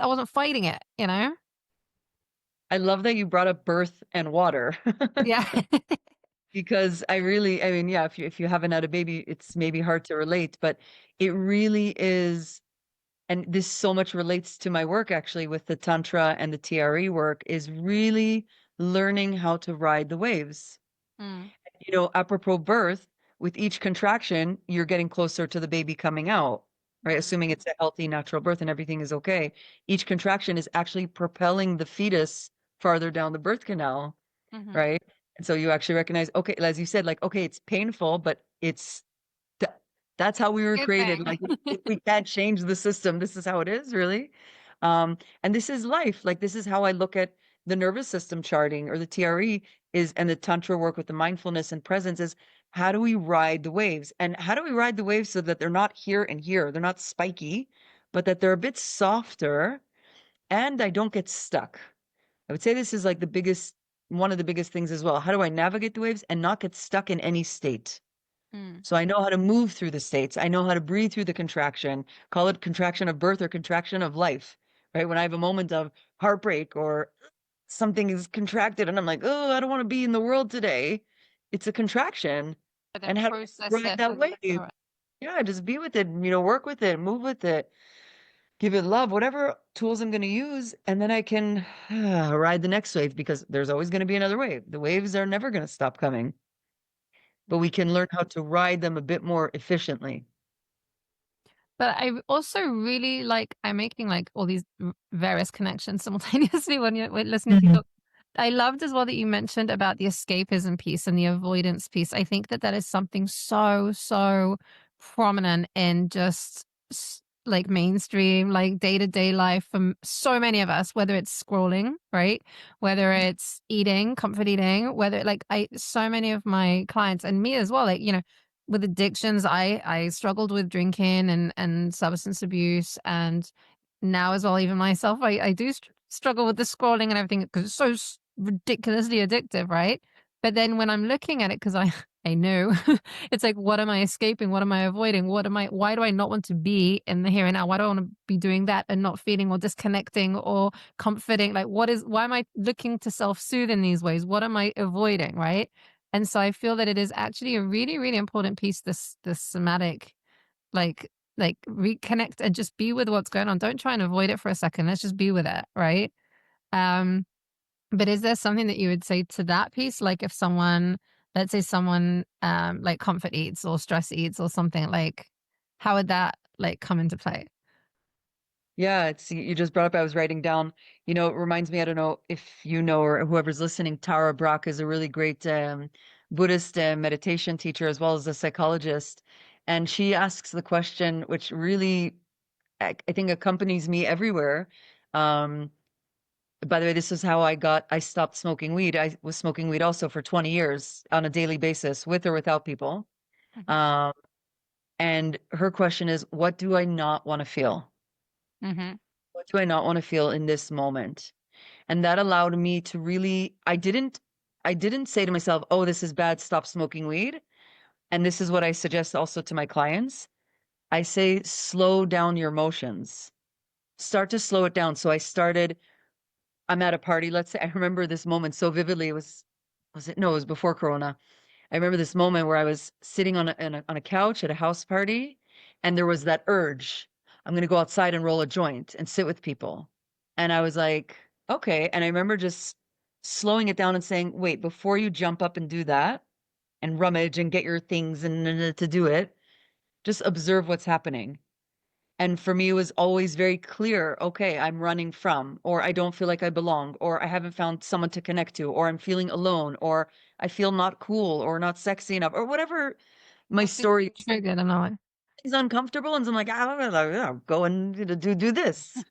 wasn't fighting it, you know? I love that you brought up birth and water Yeah. because I mean, yeah, if you haven't had a baby, it's maybe hard to relate, but it really is, and this so much relates to my work actually with the Tantra and the T.R.E work, is really learning how to ride the waves. Mm, Apropos birth, with each contraction, you're getting closer to the baby coming out, right? mm, Assuming it's a healthy natural birth and everything is okay. Each contraction is actually propelling the fetus farther down the birth canal, mhm. right? And so you actually recognize, okay, as you said, like, okay, it's painful, but th that's how we were Good created. thing. Like, if we can't change the system, this is how it is, really. And this is life. Like, this is how I look at the nervous system charting or the TRE is, and the Tantra work with the mindfulness and presence is, how do we ride the waves? And how do we ride the waves so that they're not here and here, they're not spiky, but that they're a bit softer and I don't get stuck. I would say this is like one of the biggest things as well. How do I navigate the waves and not get stuck in any state? Mm, So I know how to move through the states. I know how to breathe through the contraction, call it contraction of birth or contraction of life, right? When I have a moment of heartbreak or something is contracted and I'm like, oh, I don't want to be in the world today. It's a contraction. but then And how do I process ride it that and then wave? alright. Yeah, just be with it, work with it, move with it, give it love, whatever tools I'm going to use. And then I can ride the next wave because there's always going to be another wave. The waves are never going to stop coming, but we Mm. can learn how to ride them a bit more efficiently. But I also really like I'm making like all these various connections simultaneously when listening to you Mhm. talk. I loved as well that you mentioned about the escapism piece and the avoidance piece. I think that that is something so, so prominent in just like mainstream, like day to day life for so many of us, whether it's scrolling, right? Whether it's eating, comfort eating, whether so many of my clients and me as well, like, with addictions, I struggled with drinking and substance abuse, and now as well, even myself, I do struggle with the scrolling and everything because it's so ridiculously addictive, right? But then when I'm looking at it, because I know, it's like, what am I escaping? What am I avoiding? Why do I not want to be in the here and now? Why do I want to be doing that and not feeling or disconnecting or comforting? Like, why am I looking to self soothe in these ways? What am I avoiding? Right. And so I feel that it is actually a really, really important piece, this somatic, like reconnect and just be with what's going on. Don't try and avoid it for a second. Let's just be with it, right? Um, but is there something that you would say to that piece? Like if someone, let's say someone like comfort eats or stress eats or something, like how would that like come into play? Yeah, you just brought up, I was writing down, it reminds me, I don't know if you know or whoever's listening, Tara Brach is a really great Buddhist meditation teacher as well as a psychologist. And she asks the question, which really, I think accompanies me everywhere. Um, by the way, this is how I stopped smoking weed. I was smoking weed also for 20 years on a daily basis, with or without people. Mhm. Um, and her question is, what do I not want to feel? Mhm. What do I not want to feel in this moment? And that allowed me to really, I didn't say to myself, oh, this is bad, stop smoking weed. And this is what I suggest also to my clients. I say, slow down your emotions. Start to slow it down. So I'm at a party. Let's say I remember this moment so vividly. Was it? No, it was before Corona. I remember this moment where I was sitting on a couch at a house party, and there was that urge. I'm going to go outside and roll a joint and sit with people. And I was like, okay. And I remember just slowing it down and saying, wait, before you jump up and do that and rummage and get your things and to do it, just observe what's happening. And for me, it was always very clear, okay, I'm running from, or I don't feel like I belong, or I haven't found someone to connect to, or I'm feeling alone, or I feel not cool or not sexy enough, or whatever my Or super story triggered and all. is uncomfortable. And so I'm like, I don't know, go and do this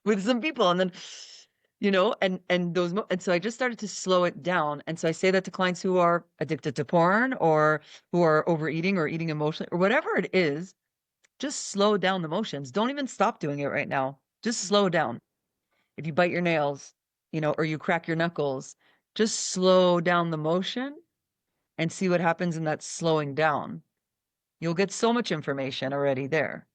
with some people. And then, and so I just started to slow it down. And so I say that to clients who are addicted to porn or who are overeating or eating emotionally or whatever it is. Just slow down the motions. Don't even stop doing it right now. Just Mhm. slow down. If you bite your nails, or you crack your knuckles, just slow down the motion and see what happens in that slowing down. You'll get so much information already there.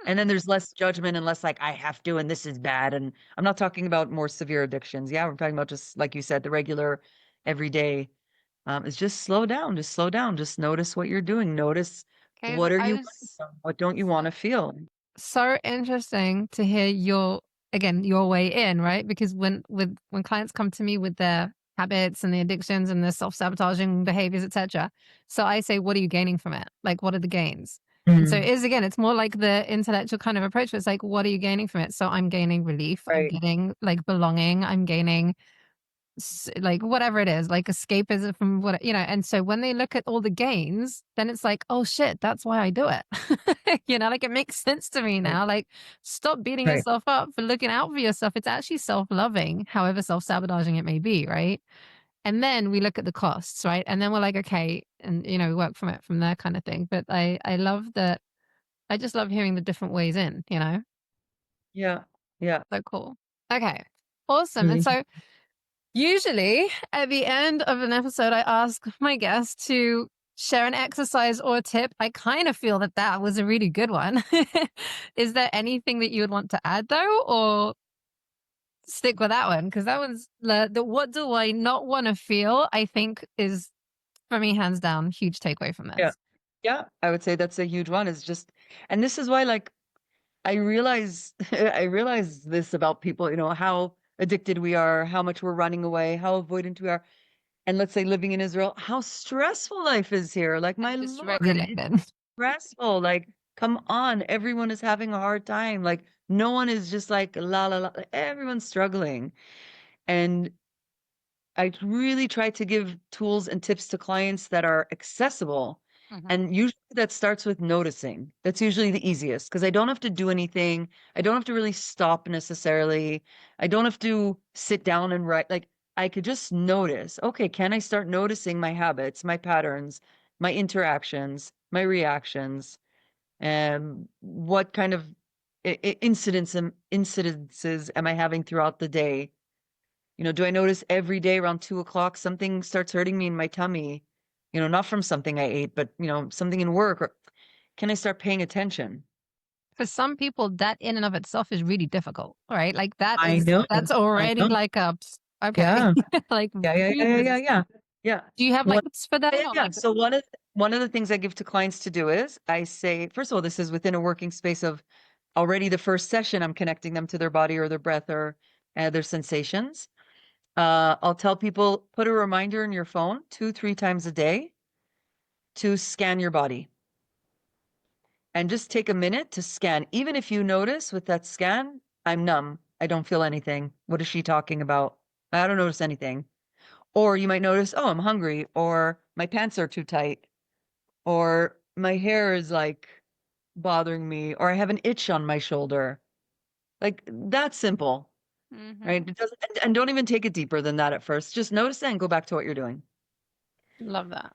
And then Mm. there's less judgment and less like, I have to, and this is bad. And I'm not talking about more severe addictions. Yeah, we're talking about just, like you said, the regular everyday. It's just slow down, just slow down. Just notice what you're doing. Notice Okay, what are I you running was from? What don't you want to feel? so interesting to hear your way in, right? Because when clients come to me with their habits and the addictions and the self-sabotaging behaviors, etc. So I say, what are you gaining from it? Like, what are the gains? And so it Mhm. is again, it's more like the intellectual kind of approach. But it's like, what are you gaining from it? So I'm gaining relief. I'm Right. getting like belonging. I'm gaining like whatever it is, like escapism from what and so when they look at all the gains, then it's like, oh shit, that's why I do it. Like it makes sense to me Right. now. Like, stop beating Right. yourself up for looking out for yourself. It's actually self-loving, however self-sabotaging it may be, right? And then we look at the costs, right? And then we're like, okay, and we work from it from there kind of thing. But I love that. I just love hearing the different ways in. Yeah. Yeah. So cool. Okay, awesome. And Mhm. so usually, at the end of an episode, I ask my guests to share an exercise or a tip. I kind of feel that that was a really good one. Is there anything that you would want to add, though, or stick with that one? Because that one's the what do I not want to feel, I think, is for me, hands down, huge takeaway from Yeah. this. Yeah. I would say that's a huge one. Is just, and this is why, like, I realize, I realize this about people, how addicted we are, how much we're running away, how avoidant we are. And let's say living in Israel, how stressful life is here. Like, my And Lord, it's dysregulated. stressful. Like, come on, everyone is having a hard time. Like, no one is just like la la la. Everyone's struggling. And I really try to give tools and tips to clients that are accessible. Mhm. And usually that starts with noticing. That's usually the easiest because I don't have to do anything. I don't have to really stop necessarily. I don't have to sit down and write. Like, I could just notice, okay, can I start noticing my habits, my patterns, my interactions, my reactions, and what kind of incidences am I having throughout the day? Do I notice every day around 2 o'clock something starts hurting me in my tummy? Not from something I ate, but something in work, or can I start paying attention? For some people, that in and of itself is really difficult, right? Like I know. that's I already know. like a okay, Yeah. like Yeah, yeah, yeah, really yeah, yeah, resistant. yeah. Yeah. Do you have One, like tips for them yeah, or yeah. like So one of the things I give to clients to do is I say, first of all, this is within a working space of already the first session, I'm connecting them to their body or their breath or their sensations. I'll tell people, put a reminder in your phone 2, 3 times a day to scan your body. And just take a minute to scan. Even if you notice with that scan, I'm numb. I don't feel anything. What is she talking about? I don't notice anything. Or you might notice, oh, I'm hungry, or my pants are too tight, or my hair is like bothering me, or I have an itch on my shoulder. Like that's simple, right? Hmm. It doesn't, and don't even take it deeper than that at first. Just notice it and go back to what you're doing. Love that.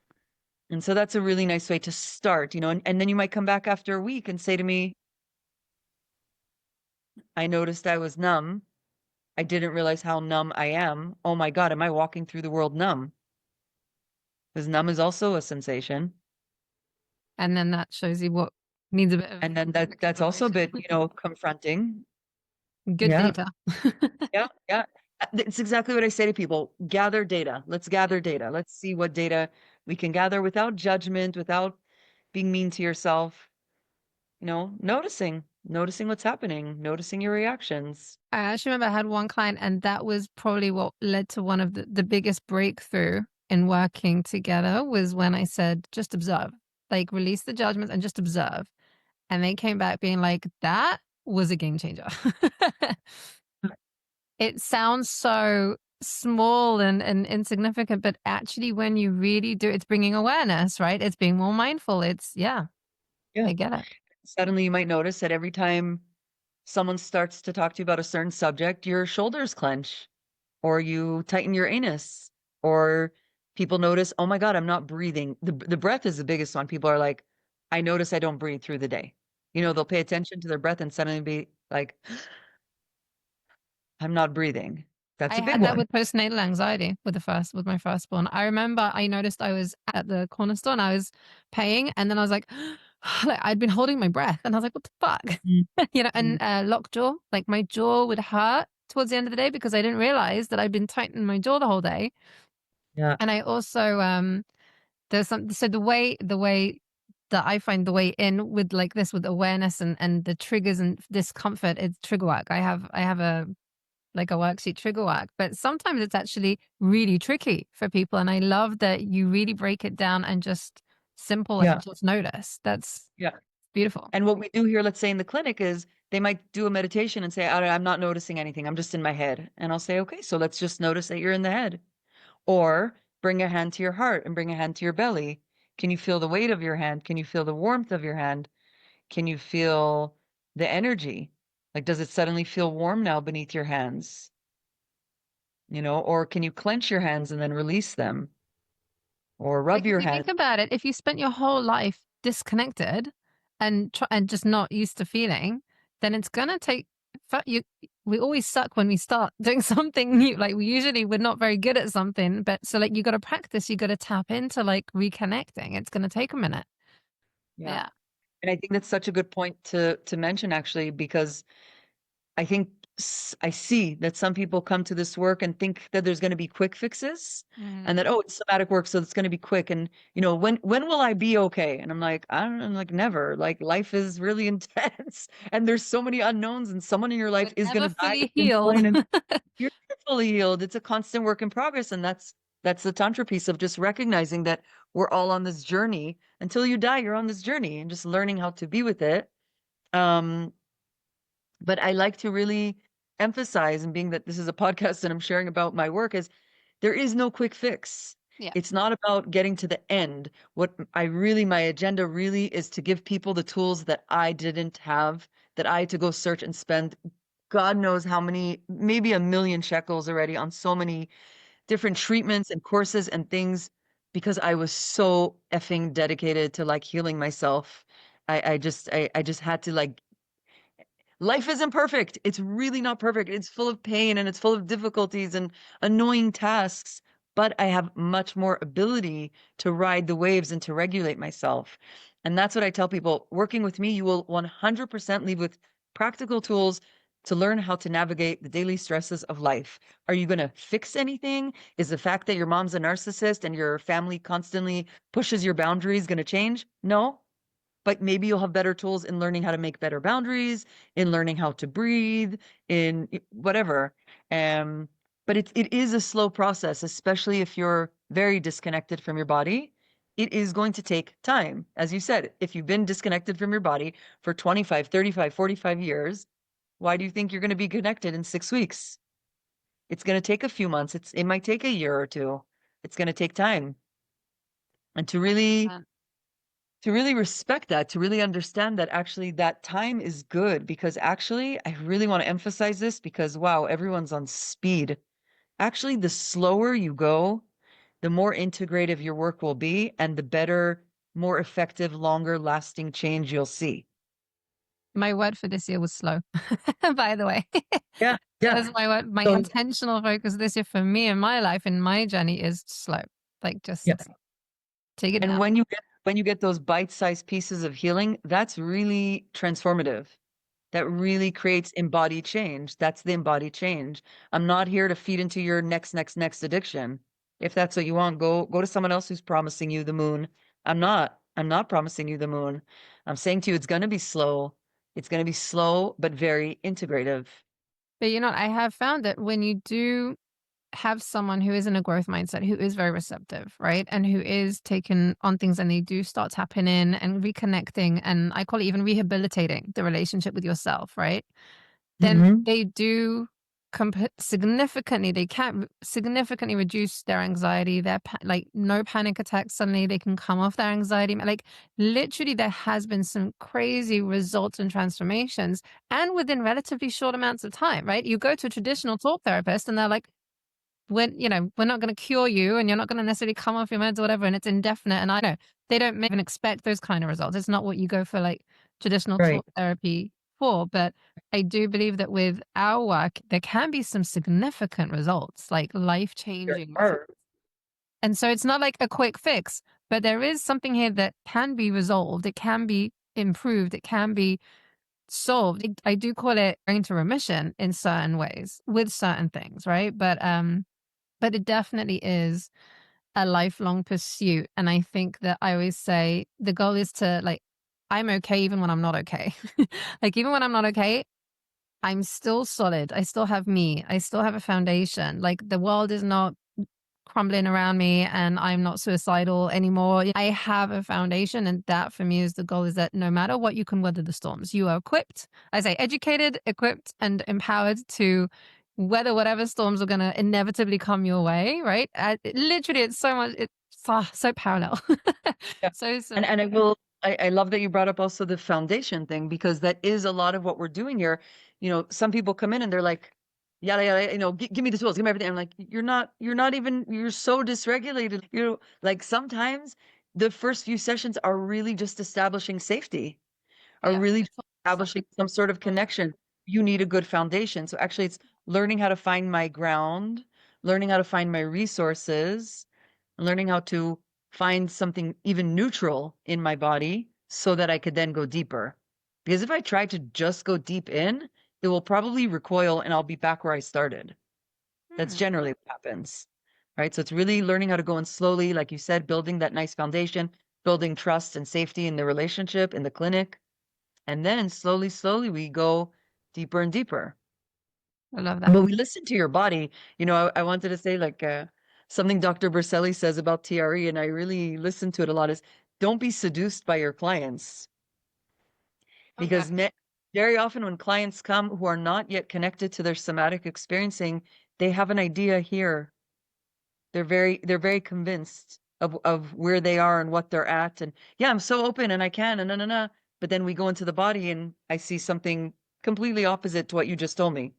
And so that's a really nice way to start, and then you might come back after a week and say to me, I noticed I was numb. I didn't realize how numb I am. Oh my God, am I walking through the world numb? Because numb is also a sensation. And then that shows you what needs a bit of And then that's also a exploration. bit, confronting. Good Yeah, data. yeah, yeah. It's exactly what I say to people. Gather data. Let's gather data. Let's see what data we can gather without judgment, without being mean to yourself, noticing what's happening, noticing your reactions. I actually remember I had one client, and that was probably what led to one of the biggest breakthrough in working together was when I said, just observe, like release the judgments and just observe. And they came back being like, that was a game changer. It sounds so small and insignificant, but actually, when you really do, it's bringing awareness, right? It's being more mindful. Yeah, Yeah. I get it. Suddenly you might notice that every time someone starts to talk to you about a certain subject, your shoulders clench, or you tighten your anus, or people notice, oh my God, I'm not breathing. The breath is the biggest one. People are like, I notice I don't breathe through the day. They'll pay attention to their breath and suddenly be like, I'm not breathing. That's I a big had that one. with postnatal anxiety with my firstborn. I remember I noticed I was at the corner store and I was paying, and then I was like, like I'd been holding my breath, and I was like, what the fuck, Mm, and mm, lockjaw, like my jaw would hurt towards the end of the day because I didn't realize that I'd been tightening my jaw the whole day. yeah, And I also there's some so the way that I find the way in with like this with awareness and the triggers and discomfort is trigger work. I have a like a worksheet trigger work, but sometimes it's actually really tricky for people. And I love that you really break it down and just simple, like yeah, just notice. That's yeah. beautiful. And what we do here, let's say in the clinic, is they might do a meditation and say, I'm not noticing anything. I'm just in my head. And I'll say, okay, so let's just notice that you're in the head. Or bring a hand to your heart and bring a hand to your belly. Can you feel the weight of your hand? Can you feel the warmth of your hand? Can you feel the energy? Like, does it suddenly feel warm now beneath your hands? Or can you clench your hands and then release them? Or rub Like if your you think hands? about it, if you spent your whole life disconnected and just not used to feeling, then it's gonna take you. We always suck when we start doing something new. Like we're not very good at something, but so like you got to practice. You got to tap into like reconnecting. It's gonna take a minute. Yeah. Yeah. And I think that's such a good point to mention actually, because I think I see that some people come to this work and think that there's going to be quick fixes and that, Mm. oh, it's somatic work, so it's going to be quick. And, when will I be okay? And I'm like, I don't know, I'm like never. Like life is really intense and there's so many unknowns and someone in your We're life is going never to die at fully some healed. point and you're never fully healed. It's a constant work in progress. And that's the Tantra piece of just recognizing that we're all on this journey. Until you die, you're on this journey and just learning how to be with it. Um, but I like to really emphasize, and being that this is a podcast and I'm sharing about my work, is there is no quick fix. Yeah. It's not about getting to the end. My agenda really is to give people the tools that I didn't have, that I had to go search and spend God knows how many, maybe 1 million shekels already on so many different treatments and courses and things because I was so effing dedicated to like healing myself. I just had to like life isn't perfect. It's really not perfect. It's full of pain and it's full of difficulties and annoying tasks. But I have much more ability to ride the waves and to regulate myself. And that's what I tell people. Working with me, you will 100% leave with practical tools to learn how to navigate the daily stresses of life. Are you going to fix anything? Is the fact that your mom's a narcissist and your family constantly pushes your boundaries going to change? No, but maybe you'll have better tools in learning how to make better boundaries, in learning how to breathe, in whatever. Um, but it is a slow process, especially if you're very disconnected from your body. It is going to take time. As you said, if you've been disconnected from your body for 25, 35, 45 years, why do you think you're going to be connected in 6 weeks? It's going to take a few months. It might take a year or two. It's going to take time. And to really 100%. to really respect that, to really understand that actually that time is good because actually I really want to emphasize this because wow, everyone's on speed. Actually, the slower you go, the more integrative your work will be and the better, more effective, longer lasting change you'll see. My word for this year was slow, by the way. Yeah, That yeah. is my word. My So intentional focus this year for me in my life, in my journey is slow. Like just yes. take it And down. when you get those bite-sized pieces of healing, that's really transformative. That really creates embodied change. That's the embodied change. I'm not here to feed into your next addiction. If that's what you want, go to someone else who's promising you the moon. I'm not promising you the moon. I'm saying to you it's going to be slow. It's going to be slow but very integrative. But you know, I have found that when you do have someone who is in a growth mindset, who is very receptive, right? And who is taking on things and they do start tapping in and reconnecting, and I call it even rehabilitating the relationship with yourself, right? Then Hmm. they do significantly, they can significantly reduce their anxiety, like no panic attacks. Suddenly they can come off their anxiety. Like literally, there has been some crazy results and transformations, and within relatively short amounts of time, right? You go to a traditional talk therapist and they're like, we're not going to cure you and you're not going to necessarily come off your meds or whatever. And it's indefinite. And I know they don't even expect those kind of results. It's not what you go for like traditional Right. talk therapy for. But I do believe that with our work, there can be some significant results, like life There changing results. are. And so it's not like a quick fix, but there is something here that can be resolved. It can be improved. It can be solved. I do call it going to remission in certain ways with certain things, right? But it definitely is a lifelong pursuit. And I think that I always say the goal is to like, I'm okay even when I'm not okay. Like, even when I'm not okay, I'm still solid. I still have me. I still have a foundation. Like, the world is not crumbling around me and I'm not suicidal anymore. I have a foundation. And that for me is the goal, is that no matter what, you can weather the storms. You are equipped, I say educated, equipped, and empowered to weather whatever storms are going to inevitably come your way. Right. Literally, it's so much, it's so parallel. Yeah. So And similar. I love that you brought up also the foundation thing because that is a lot of what we're doing here. Some people come in and they're like, yada yada, give me the tools, give me everything. I'm like, you're not even, you're so dysregulated. Like sometimes the first few sessions are really just establishing safety, are Yeah. really establishing some sort of connection. You need a good foundation. So actually it's learning how to find my ground, learning how to find my resources, learning how to find something even neutral in my body so that I could then go deeper. Because if I try to just go deep in, it will probably recoil and I'll be back where I started. That's Hmm. generally what happens. Right. So it's really learning how to go in slowly, like you said, building that nice foundation, building trust and safety in the relationship, in the clinic. And then slowly, slowly we go deeper and deeper. I love that. But we listen to your body. I wanted to say like something Dr. Berselli says about TRE, and I really listen to it a lot, is don't be seduced by your clients. Okay. Because very often when clients come who are not yet connected to their somatic experiencing, they have an idea here. They're very convinced of where they are and what they're at. And yeah, I'm so open and I can and no. But then we go into the body and I see something completely opposite to what you just told me.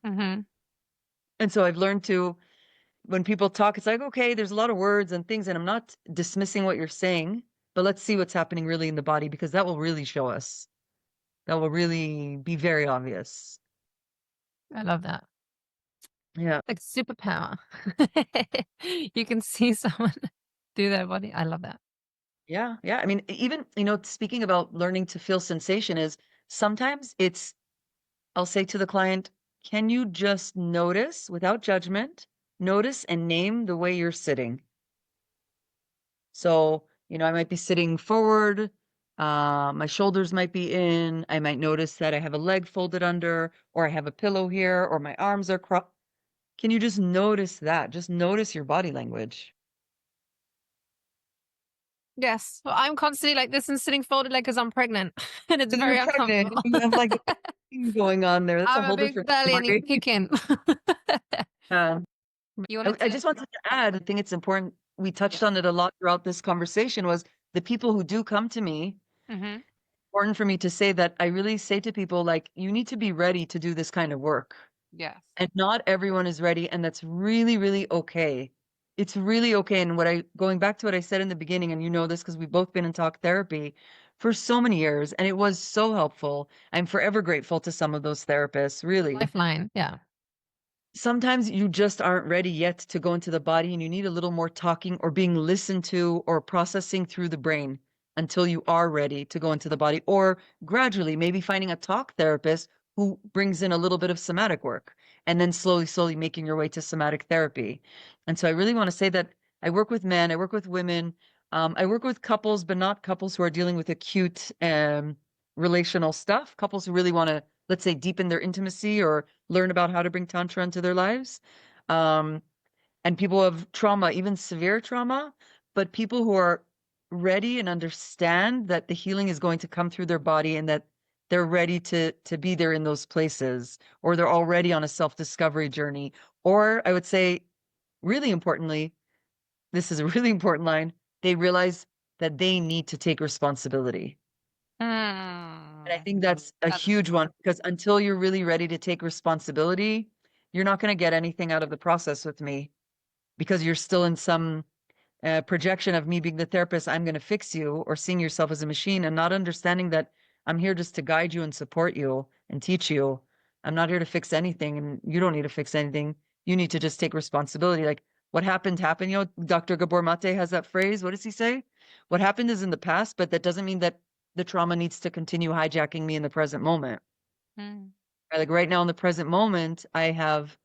Hmm. And so I've learned to, when people talk, it's like, okay, there's a lot of words and things, and I'm not dismissing what you're saying, but let's see what's happening really in the body because that will really show us. That will really be very obvious. I love that. Yeah. Like superpower. You can see someone do their body. I love that. Yeah. Yeah. I mean, even, speaking about learning to feel sensation is sometimes I'll say to the client, can you just notice without judgment, notice and name the way you're sitting? So, I might be sitting forward, my shoulders might be in, I might notice that I have a leg folded under, or I have a pillow here, or my arms are crossed. Can you just notice that? Just notice your body language. Yes. Well, I'm constantly like this and sitting folded leg because I'm pregnant and it's And you're very pregnant, uncomfortable. and you have like a thing going on there. That's a I'm a whole big different belly and story. it's kicking. Um, You I, wanted I to, just wanted to add, I think it's important. We touched on yes. it a lot throughout this conversation was the people who do come to me, Mhm. important for me to say that I really say to people, like, you need to be ready to do this kind of work. Yes. And not everyone is ready, and that's really, really okay. It's really okay. And going back to what I said in the beginning, and you know this because we've both been in talk therapy for so many years, and it was so helpful. I'm forever grateful to some of those therapists, really. Lifeline. Yeah. Sometimes you just aren't ready yet to go into the body and you need a little more talking or being listened to or processing through the brain until you are ready to go into the body, or gradually maybe finding a talk therapist who brings in a little bit of somatic work and then slowly, slowly making your way to somatic therapy. And so I really want to say that I work with men, I work with women, I work with couples, but not couples who are dealing with acute relational stuff, couples who really want to, let's say, deepen their intimacy or learn about how to bring Tantra into their lives. Um, and people have trauma, even severe trauma, but people who are ready and understand that the healing is going to come through their body and that they're ready to be there in those places, or they're already on a self-discovery journey. Or I would say, really importantly, this is a really important line, they realize that they need to take responsibility. And I Mm. think that's a That's huge one because until you're really ready to take responsibility, you're not going to get anything out of the process with me because you're still in some projection of me being the therapist, I'm going to fix you, or seeing yourself as a machine and not understanding that I'm here just to guide you and support you and teach you. I'm not here to fix anything, and you don't need to fix anything. You need to just take responsibility. Like what happened, happened. You know, Dr. Gabor Mate has that phrase. What does he say? What happened is in the past, but that doesn't mean that the trauma needs to continue hijacking me in the present moment. mm, Like right now in the present moment, I have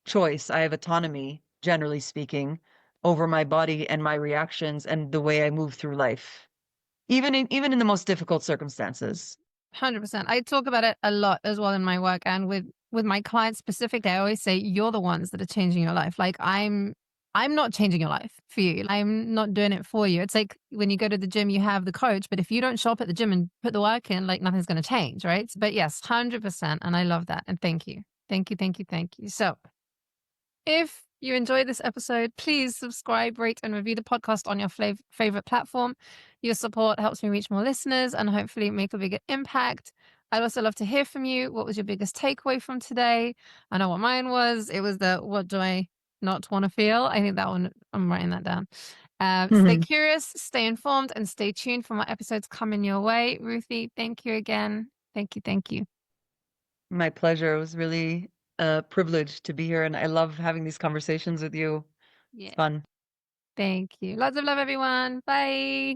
choice. I have autonomy, generally speaking, over my body and my reactions and the way I move through life, even in the most difficult circumstances. 100%. I talk about it a lot as well in my work and with my clients specifically. I always say you're the ones that are changing your life. Like I'm not changing your life for you. I'm not doing it for you. It's like when you go to the gym, you have the coach, but if you don't show up at the gym and put the work in, like nothing's going to change, right? But yes, 100%. And I love that. And thank you. Thank you. Thank you. Thank you. So if you enjoyed this episode, please subscribe, rate, and review the podcast on your favorite platform. Your support helps me reach more listeners and hopefully make a bigger impact. I'd also love to hear from you. What was your biggest takeaway from today? I know what mine was. It was the what do I not want to feel? I think that one, I'm writing that down. Stay curious, stay informed, and stay tuned for more episodes coming your way. Ruthie, thank you again. Thank you. Thank you. My pleasure. It was really a privilege to be here, and I love having these conversations with you. It's Yeah. fun. Thank you. Lots of love, everyone. Bye.